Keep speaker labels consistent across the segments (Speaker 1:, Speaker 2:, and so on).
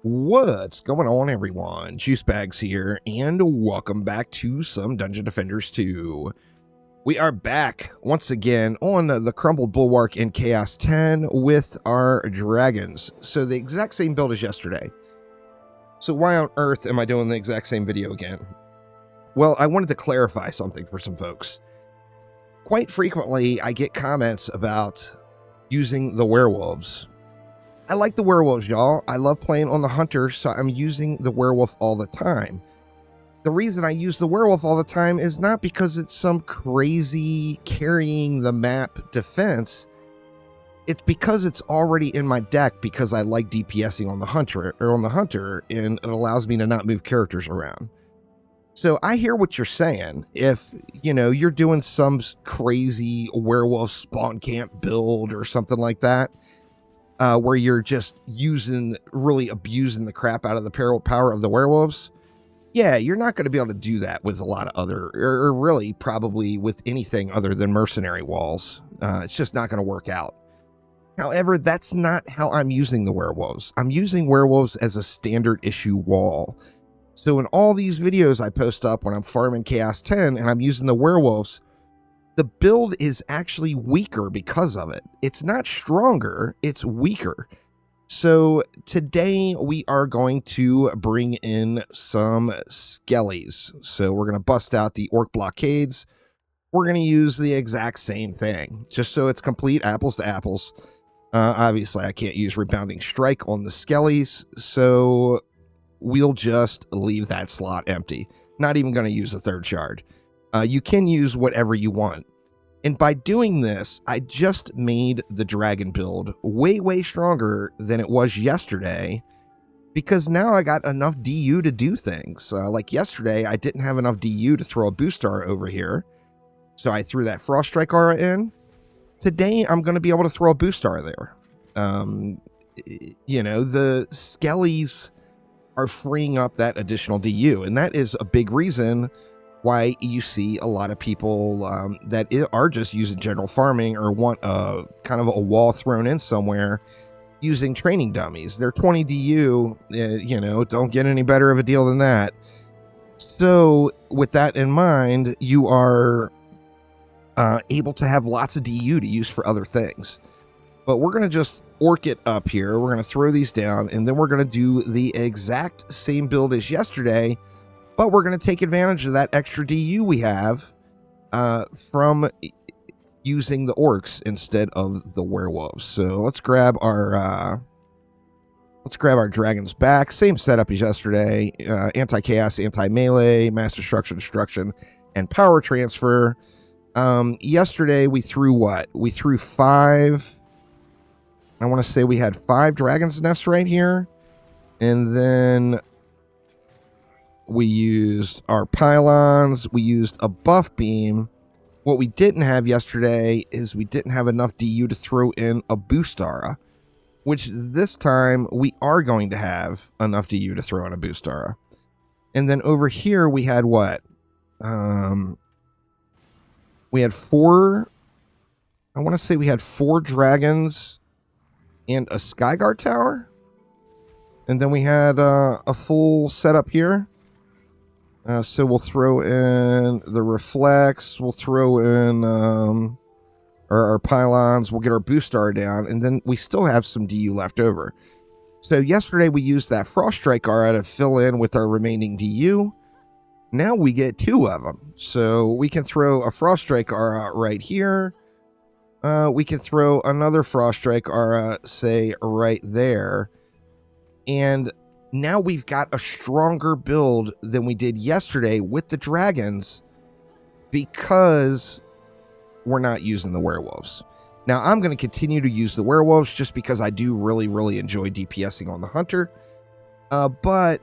Speaker 1: What's going on, everyone? Juicebags here, and welcome back to some Dungeon Defenders 2. We are back once again on the Crumbled Bulwark in Chaos 10 with our dragons. So the exact same build as yesterday. So why on earth am I doing the exact same video again? Well, I wanted to clarify something for some folks. Quite frequently, I get comments about using the werewolves. I like the werewolves, y'all. I love playing on the hunter, so I'm using the werewolf all the time. The reason I use the werewolf all the time is not because it's some crazy carrying the map defense. It's because it's already in my deck because I like DPSing on the hunter, and it allows me to not move characters around. So I hear what you're saying. If, you're doing some crazy werewolf spawn camp build or something like that, where you're just really abusing the crap out of the power of the werewolves, yeah, you're not going to be able to do that with a lot of other, or really probably with anything other than mercenary walls. It's just not going to work out. However, that's not how I'm using the werewolves. I'm using werewolves as a standard issue wall. So in all these videos I post up when I'm farming Chaos 10 and I'm using the werewolves, the build is actually weaker because of it. It's not stronger, it's weaker. So today we are going to bring in some skellies. So we're going to bust out the orc blockades. We're going to use the exact same thing, just so it's complete apples to apples. Obviously, I can't use rebounding strike on the skellies, so we'll just leave that slot empty. Not even going to use a third shard. You can use whatever you want. And by doing this, I just made the dragon build way, way stronger than it was yesterday, because now I got enough DU to do things. Like yesterday, I didn't have enough DU to throw a boost aura over here, so I threw that Frost Strike aura in. Today, I'm going to be able to throw a boost aura there. The skellies are freeing up that additional DU, and that is a big reason why you see a lot of people that are just using general farming or want a kind of a wall thrown in somewhere using training dummies. They're 20 DU, don't get any better of a deal than that. So with that in mind, you are able to have lots of DU to use for other things. But we're going to just orc it up here. We're going to throw these down, and then we're going to do the exact same build as yesterday, but we're going to take advantage of that extra DU we have from using the orcs instead of the werewolves. So let's grab our dragons back. Same setup as yesterday. Anti-chaos, anti-melee, master structure destruction, and power transfer. Yesterday we threw what? We threw 5. I want to say we had 5 dragon's nests right here, and then we used our pylons. We used a buff beam. What we didn't have yesterday is we didn't have enough DU to throw in a boost aura, which this time we are going to have enough DU to throw in a boost aura. And then over here we had what? We had 4. I want to say we had 4 dragons and a Skyguard tower. And then we had a full setup here. So we'll throw in the reflects, we'll throw in our pylons, we'll get our boost star down, and then we still have some DU left over. So yesterday we used that Frost Strike aura to fill in with our remaining DU. Now we get 2 of them. So we can throw a Frost Strike aura right here. We can throw another Frost Strike aura, say, right there. And now we've got a stronger build than we did yesterday with the dragons because we're not using the werewolves. Now, I'm going to continue to use the werewolves just because I do really, really enjoy DPSing on the hunter. But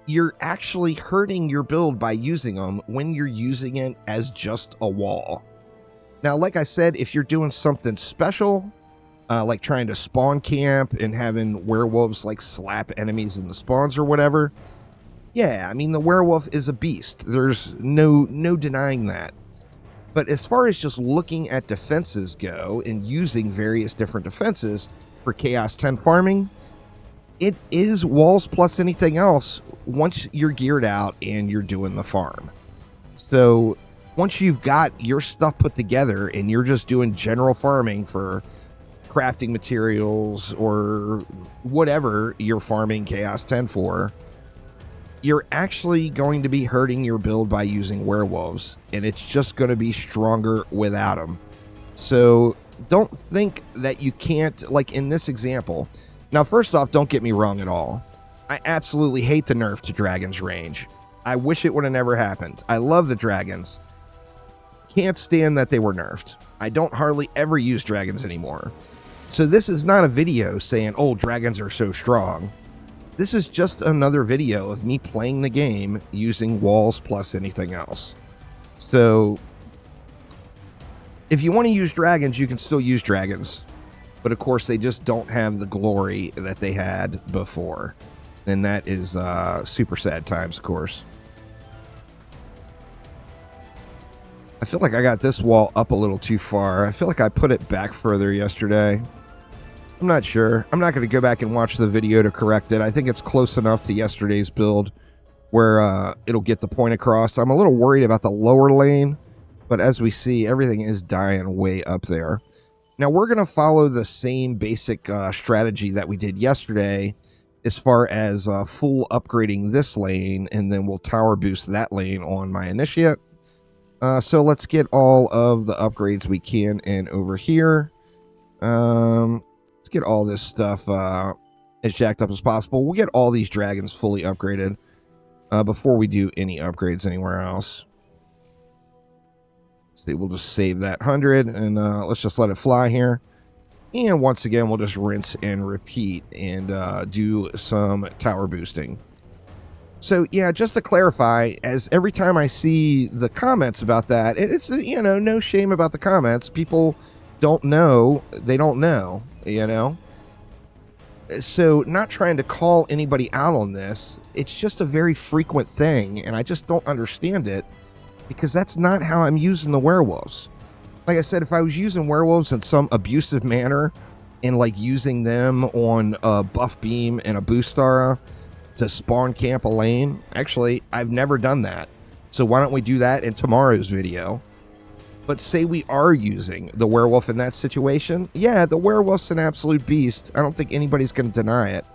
Speaker 1: you're actually hurting your build by using them when you're using it as just a wall. Now, like I said, if you're doing something special, like trying to spawn camp and having werewolves like slap enemies in the spawns or whatever, yeah, I mean, the werewolf is a beast. There's no denying that. But as far as just looking at defenses go and using various different defenses for Chaos 10 farming, it is walls plus anything else once you're geared out and you're doing the farm. So once you've got your stuff put together and you're just doing general farming for crafting materials or whatever you're farming Chaos 10 for, you're actually going to be hurting your build by using werewolves, and it's just going to be stronger without them. So don't think that you can't, like in this example. Now, first off, don't get me wrong at all. I absolutely hate the nerf to Dragon's range. I wish it would have never happened. I love the dragons. Can't stand that they were nerfed. I don't hardly ever use dragons anymore. So this is not a video saying, oh, dragons are so strong. This is just another video of me playing the game using walls plus anything else. So if you want to use dragons, you can still use dragons. But of course, they just don't have the glory that they had before. And that is super sad times, of course. I feel like I got this wall up a little too far. I feel like I put it back further yesterday. I'm not sure. I'm not going to go back and watch the video to correct it. I think it's close enough to yesterday's build where it'll get the point across. I'm a little worried about the lower lane, but as we see, everything is dying way up there. Now, we're going to follow the same basic strategy that we did yesterday as far as full upgrading this lane, and then we'll tower boost that lane on my initiate. So let's get all of the upgrades we can in over here. Let's get all this stuff as jacked up as possible. We'll get all these dragons fully upgraded before we do any upgrades anywhere else. See, we'll just save that 100 and let's just let it fly here. And once again, we'll just rinse and repeat and do some tower boosting. So yeah, just to clarify, as every time I see the comments about that, it's, you know, no shame about the comments. People don't know, they don't know, you know. So not trying to call anybody out on this, it's just a very frequent thing, and I just don't understand it, because that's not how I'm using the werewolves. Like I said, if I was using werewolves in some abusive manner and like using them on a buff beam and a boost aura to spawn camp a lane, actually, I've never done that. So why don't we do that in tomorrow's video? But say we are using the werewolf in that situation. Yeah, the werewolf's an absolute beast. I don't think anybody's going to deny it.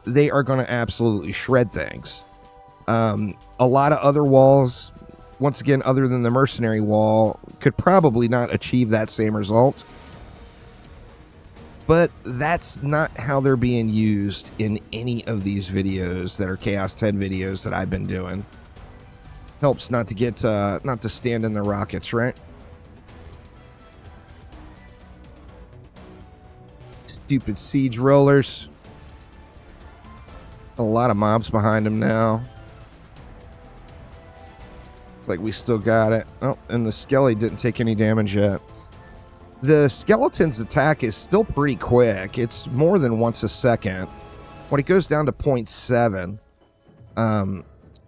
Speaker 1: They are going to absolutely shred things. A lot of other walls, once again, other than the mercenary wall, could probably not achieve that same result. But that's not how they're being used in any of these videos that are Chaos 10 videos that I've been doing. Helps not to get, not to stand in the rockets, right? Stupid siege rollers. A lot of mobs behind him now. It's like we still got it. Oh, and the Skelly didn't take any damage yet. The skeleton's attack is still pretty quick. It's more than once a second. When it goes down to 0.7,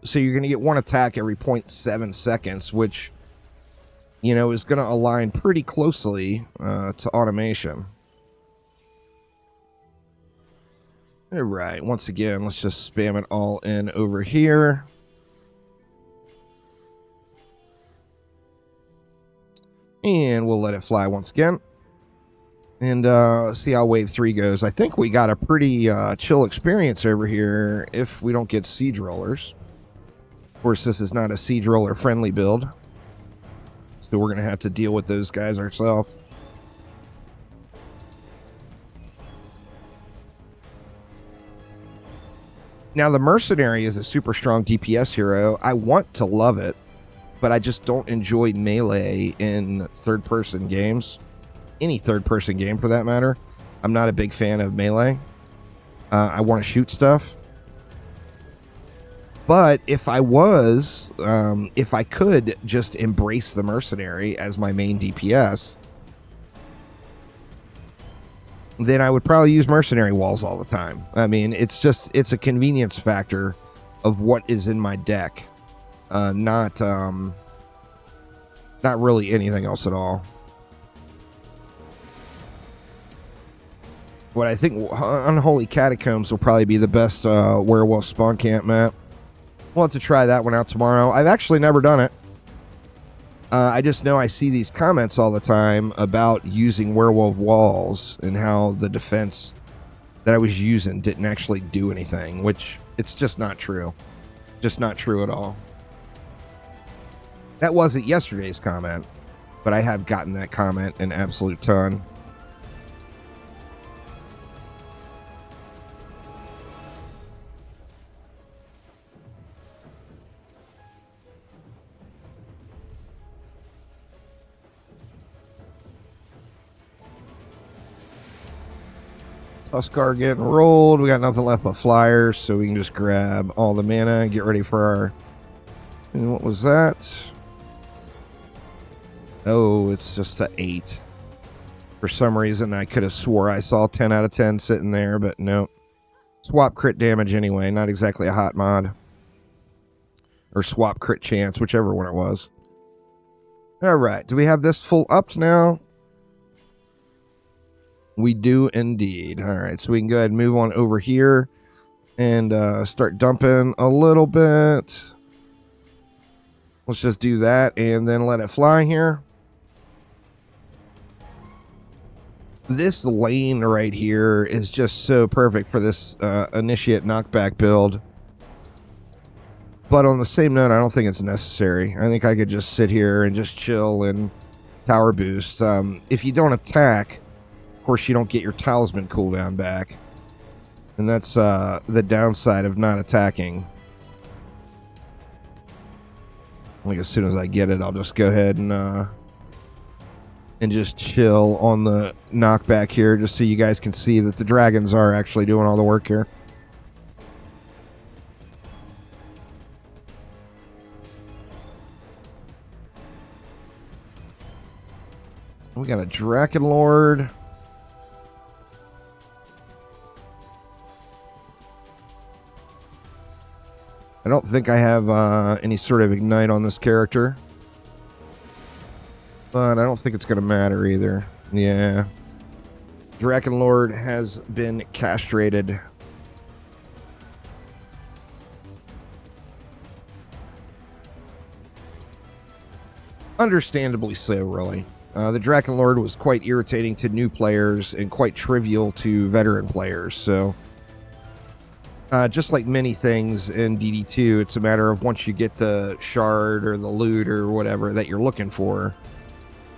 Speaker 1: so you're going to get one attack every 0.7 seconds, which, you know, is going to align pretty closely to automation. All right, once again, let's just spam it all in over here. And we'll let it fly once again. And see how wave 3 goes. I think we got a pretty chill experience over here if we don't get siege rollers. Of course, this is not a siege roller friendly build, so we're going to have to deal with those guys ourselves. Now, the Mercenary is a super strong DPS hero. I want to love it, but I just don't enjoy melee in third-person games. Any third-person game, for that matter. I'm not a big fan of melee. I want to shoot stuff. But if I was, if I could just embrace the Mercenary as my main DPS, then I would probably use Mercenary walls all the time. I mean, it's a convenience factor of what is in my deck. Not really anything else at all. what I think Unholy Catacombs will probably be the best werewolf spawn camp map. We'll have to try that one out tomorrow. I've actually never done it. I just know I see these comments all the time about using werewolf walls and how the defense that I was using didn't actually do anything, which it's just not true. Just not true at all. That wasn't yesterday's comment, but I have gotten that comment an absolute ton. Tuskar getting rolled. We got nothing left but flyers, so we can just grab all the mana and get ready for our... And what was that? Oh, it's just a 8. For some reason, I could have swore I saw 10 out of 10 sitting there, but no. Swap crit damage anyway, not exactly a hot mod. Or swap crit chance, whichever one it was. Alright, do we have this full up now? We do indeed. Alright, so we can go ahead and move on over here and start dumping a little bit. Let's just do that and then let it fly here. This lane right here is just so perfect for this initiate knockback build. But on the same note, I don't think it's necessary. I think I could just sit here and just chill and tower boost. If you don't attack, of course, you don't get your talisman cooldown back. And that's the downside of not attacking. Like, as soon as I get it, I'll just go ahead and just chill on the knockback here, just so you guys can see that the dragons are actually doing all the work here. We got a Draken Lord. I don't think I have any sort of ignite on this character. But I don't think it's going to matter either. Yeah. Draken Lord has been castrated. Understandably so, really. The Draken Lord was quite irritating to new players and quite trivial to veteran players, so... just like many things in DD2, it's a matter of once you get the shard or the loot or whatever that you're looking for,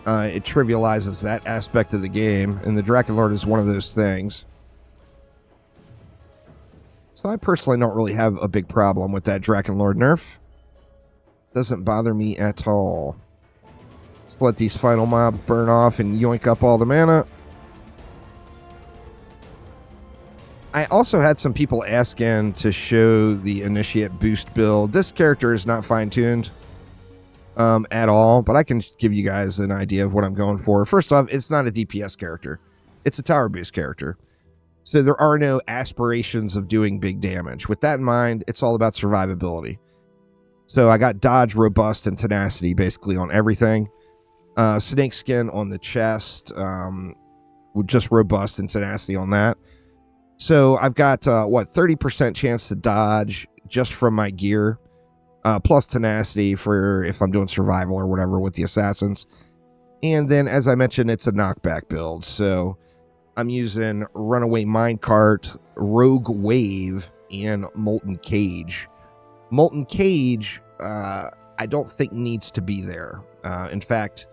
Speaker 1: it trivializes that aspect of the game, and the Draken Lord is one of those things. So I personally don't really have a big problem with that Draken Lord nerf. Doesn't bother me at all. Let's let these final mobs burn off and yoink up all the mana. I also had some people asking to show the Initiate boost build. This character is not fine-tuned at all, but I can give you guys an idea of what I'm going for. First off, it's not a DPS character. It's a tower boost character. So there are no aspirations of doing big damage. With that in mind, it's all about survivability. So I got dodge, robust, and tenacity basically on everything. Snake skin on the chest, with just robust and tenacity on that. So I've got, 30% chance to dodge just from my gear, plus tenacity for if I'm doing survival or whatever with the assassins. And then, as I mentioned, it's a knockback build. So I'm using Runaway Minecart, Rogue Wave, and Molten Cage. Molten Cage, I don't think needs to be there. In fact,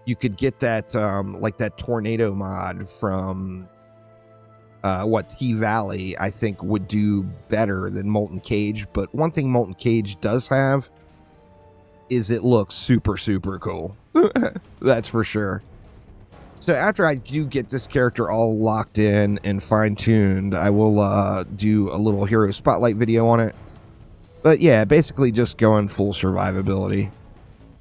Speaker 1: you could get that, like that Tornado mod from... T-Valley, I think, would do better than Molten Cage. But one thing Molten Cage does have is it looks super, super cool. That's for sure. So after I do get this character all locked in and fine-tuned, I will do a little hero spotlight video on it. But yeah, basically just going full survivability.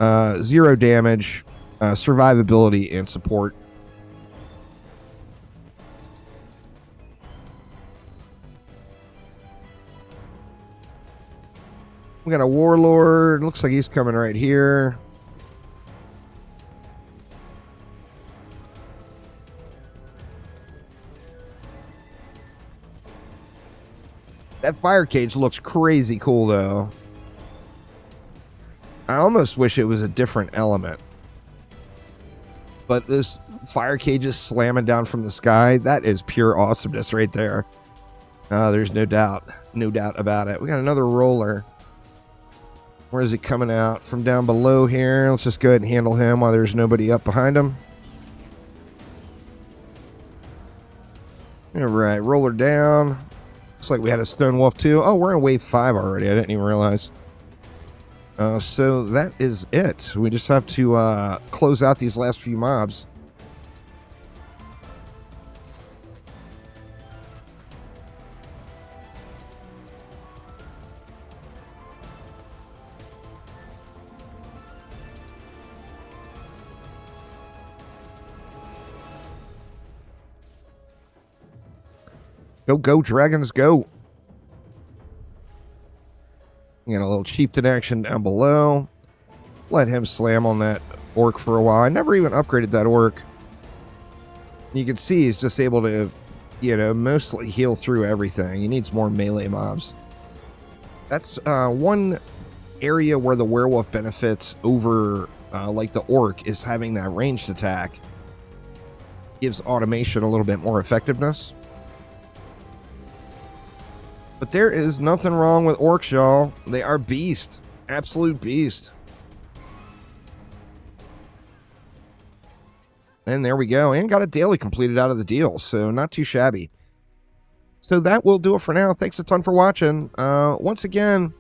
Speaker 1: 0 damage, survivability, and support. We got a Warlord. Looks like he's coming right here. That fire cage looks crazy cool, though. I almost wish it was a different element. But this fire cages slamming down from the sky, that is pure awesomeness right there. There's no doubt about it. We got another roller. Where is he coming out? From down below here. Let's just go ahead and handle him while there's nobody up behind him. All right, roller down. Looks like we had a stone wolf too. Oh, we're in wave 5 already. I didn't even realize. So that is it. We just have to close out these last few mobs. Go, go, dragons, go. We got a little chieftain action down below. Let him slam on that orc for a while. I never even upgraded that orc. You can see he's just able to, mostly heal through everything. He needs more melee mobs. That's one area where the werewolf benefits over, like the orc, is having that ranged attack. Gives automation a little bit more effectiveness. But there is nothing wrong with orcs, y'all. They are beast. Absolute beast. And there we go. And got a daily completed out of the deal. So not too shabby. So that will do it for now. Thanks a ton for watching. Once again,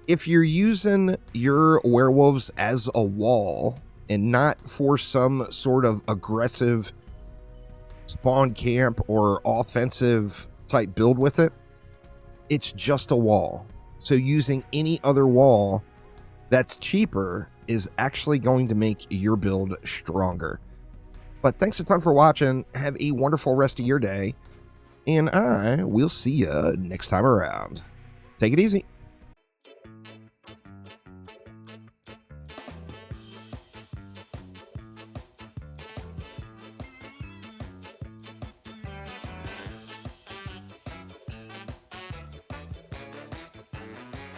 Speaker 1: if you're using your werewolves as a wall and not for some sort of aggressive spawn camp or offensive type build with it, it's just a wall. So using any other wall that's cheaper is actually going to make your build stronger. But thanks a ton for watching. Have a wonderful rest of your day. And I will see you next time around. Take it easy.